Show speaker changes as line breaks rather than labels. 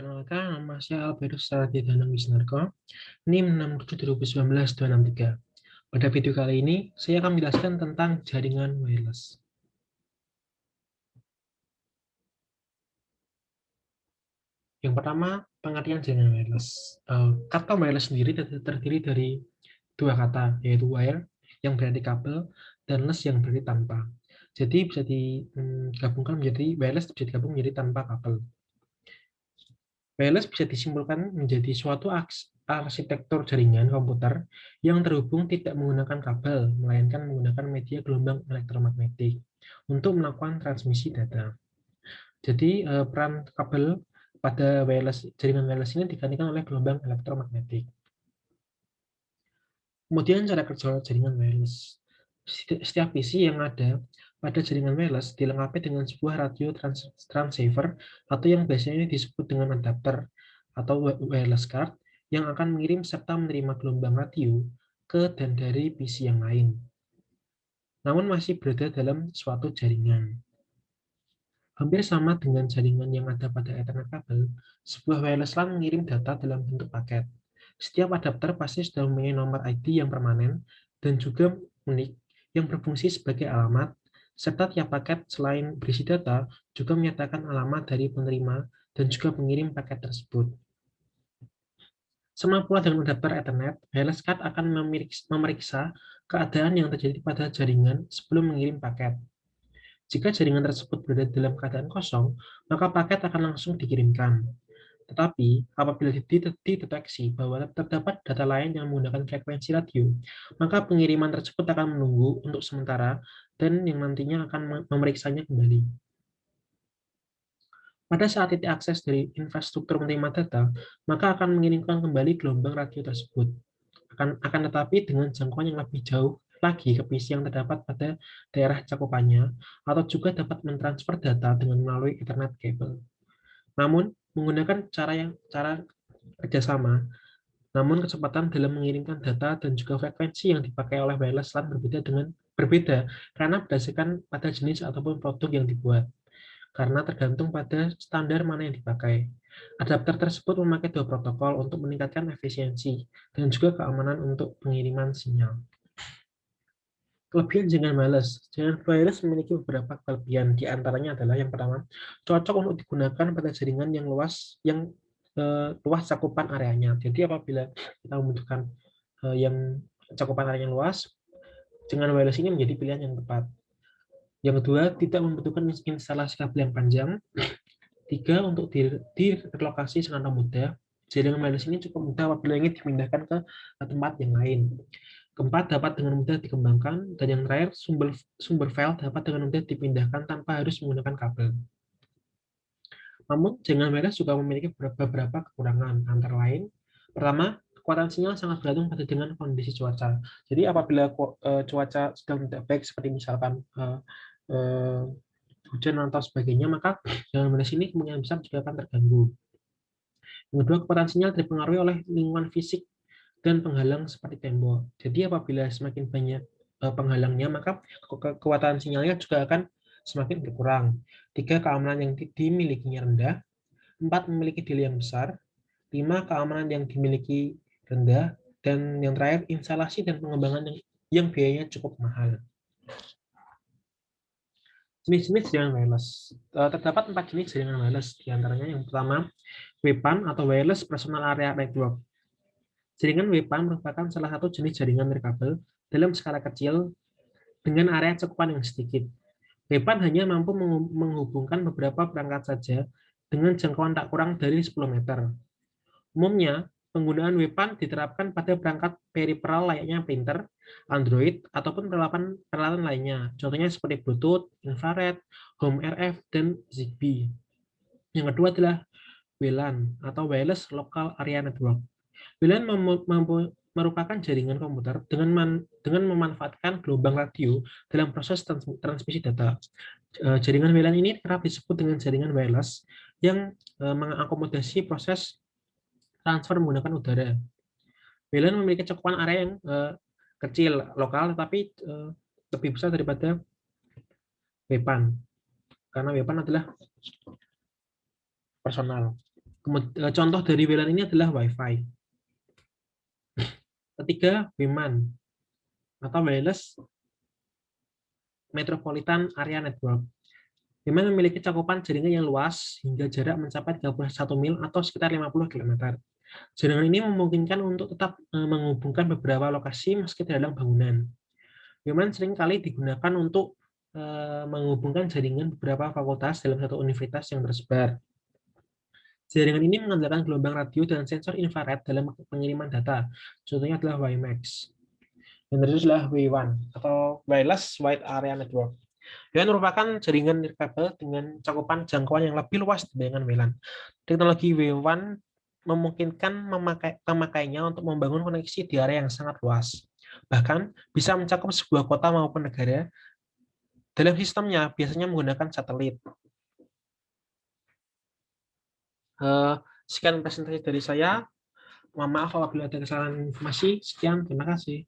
Perkenalkan, nama saya Albertus Saradithanang Wisnarko, NIM 672019-263. Pada video kali ini, saya akan menjelaskan tentang jaringan wireless. Yang pertama, pengertian jaringan wireless. Kata wireless sendiri terdiri dari dua kata, yaitu wire yang berarti kabel dan less yang berarti tanpa. Jadi bisa digabungkan menjadi wireless bisa digabung menjadi tanpa kabel. Wireless bisa disimpulkan menjadi suatu arsitektur jaringan komputer yang terhubung tidak menggunakan kabel, melainkan menggunakan media gelombang elektromagnetik untuk melakukan transmisi data. Jadi, peran kabel pada jaringan wireless ini digantikan oleh gelombang elektromagnetik. Kemudian cara kerja jaringan wireless. Setiap PC yang ada pada jaringan wireless dilengkapi dengan sebuah radio transceiver atau yang biasanya disebut dengan adapter atau wireless card yang akan mengirim serta menerima gelombang radio ke dan dari PC yang lain. Namun masih berada dalam suatu jaringan. Hampir sama dengan jaringan yang ada pada Ethernet kabel, sebuah wireless LAN mengirim data dalam bentuk paket. Setiap adapter pasti sudah mempunyai nomor ID yang permanen dan juga unik yang berfungsi sebagai alamat, serta tiap paket selain berisi data juga menyatakan alamat dari penerima dan juga pengirim paket tersebut. Sama pula dengan adapter Ethernet, wireless card akan memeriksa keadaan yang terjadi pada jaringan sebelum mengirim paket. Jika jaringan tersebut berada dalam keadaan kosong, maka paket akan langsung dikirimkan. Tetapi, apabila dideteksi bahwa terdapat data lain yang menggunakan frekuensi radio, maka pengiriman tersebut akan menunggu untuk sementara dan yang nantinya akan memeriksanya kembali. Pada saat titik akses dari infrastruktur menerima data, maka akan mengirimkan kembali gelombang radio tersebut. Akan tetapi dengan jangkauan yang lebih jauh lagi ke PC yang terdapat pada daerah cakupannya, atau juga dapat mentransfer data dengan melalui Ethernet cable. Namun, menggunakan cara kerjasama, namun kecepatan dalam mengirimkan data dan juga frekuensi yang dipakai oleh wireless LAN berbeda karena berdasarkan pada jenis ataupun produk yang dibuat, karena tergantung pada standar mana yang dipakai. Adapter tersebut memakai dua protokol untuk meningkatkan efisiensi dan juga keamanan untuk pengiriman sinyal. Kelebihan jaringan wireless. Jaringan wireless memiliki beberapa kelebihan, di antaranya adalah yang pertama, cocok untuk digunakan pada jaringan yang luas luas cakupan areanya. Jadi apabila kita membutuhkan yang cakupan areanya luas, jaringan wireless ini menjadi pilihan yang tepat. Yang kedua, tidak membutuhkan instalasi kabel yang panjang. Tiga, untuk direlokasi sangat mudah. Jaringan wireless ini cukup mudah apabila ingin dipindahkan ke tempat yang lain. Keempat, dapat dengan mudah dikembangkan, dan yang terakhir, sumber file dapat dengan mudah dipindahkan tanpa harus menggunakan kabel. Namun, jaringan wireless juga memiliki beberapa kekurangan, antara lain, pertama, kekuatan sinyal sangat bergantung dengan kondisi cuaca. Jadi apabila cuaca sedang tidak baik, seperti misalkan hujan atau sebagainya, maka jaringan wireless ini kemungkinan besar juga akan terganggu. Yang kedua, kekuatan sinyal dipengaruhi oleh lingkungan fisik dan penghalang seperti tembok. Jadi apabila semakin banyak penghalangnya, maka kekuatan sinyalnya juga akan semakin berkurang. Tiga, keamanan yang dimilikinya rendah. Empat, memiliki delay yang besar. Lima, keamanan yang dimiliki rendah. Dan yang terakhir, instalasi dan pengembangan yang biayanya cukup mahal. Jenis-jenis jaringan wireless. Terdapat 4 jenis jaringan wireless, diantaranya yang pertama, WPAN atau Wireless Personal Area Network. Jaringan WPAN merupakan salah satu jenis jaringan nirkabel dalam skala kecil dengan area cakupan yang sedikit. WPAN hanya mampu menghubungkan beberapa perangkat saja dengan jangkauan tak kurang dari 10 meter. Umumnya, penggunaan WPAN diterapkan pada perangkat periferal layaknya printer, Android, ataupun peralatan lainnya. Contohnya seperti Bluetooth, infrared, Home RF, dan Zigbee. Yang kedua adalah WLAN atau Wireless Local Area Network. WLAN merupakan jaringan komputer dengan memanfaatkan gelombang radio dalam proses transmisi data. Jaringan WLAN ini kerap disebut dengan jaringan wireless yang mengakomodasi proses transfer menggunakan udara. WLAN memiliki cakupan area yang kecil, lokal, tetapi lebih besar daripada WPAN, karena WPAN adalah personal. Contoh dari WLAN ini adalah Wi-Fi. Ketiga, WMAN atau Wireless Metropolitan Area Network. WMAN memiliki cakupan jaringan yang luas hingga jarak mencapai 31 mil atau sekitar 50 km. Jaringan ini memungkinkan untuk tetap menghubungkan beberapa lokasi meski di dalam bangunan. WMAN seringkali digunakan untuk menghubungkan jaringan beberapa fakultas dalam satu universitas yang tersebar. Jaringan ini mengandalkan gelombang radio dan sensor infrared dalam pengiriman data. Contohnya adalah WiMAX. Yang terakhir adalah W1 atau Wireless Wide Area Network. WLAN merupakan jaringan nirkabel dengan cakupan jangkauan yang lebih luas dibandingkan WLAN. Teknologi W1 memungkinkan pemakainya untuk membangun koneksi di area yang sangat luas. Bahkan bisa mencakup sebuah kota maupun negara. Dalam sistemnya biasanya menggunakan satelit. Sekian presentasi dari saya. Mohon maaf apabila ada kesalahan informasi. Sekian, terima kasih.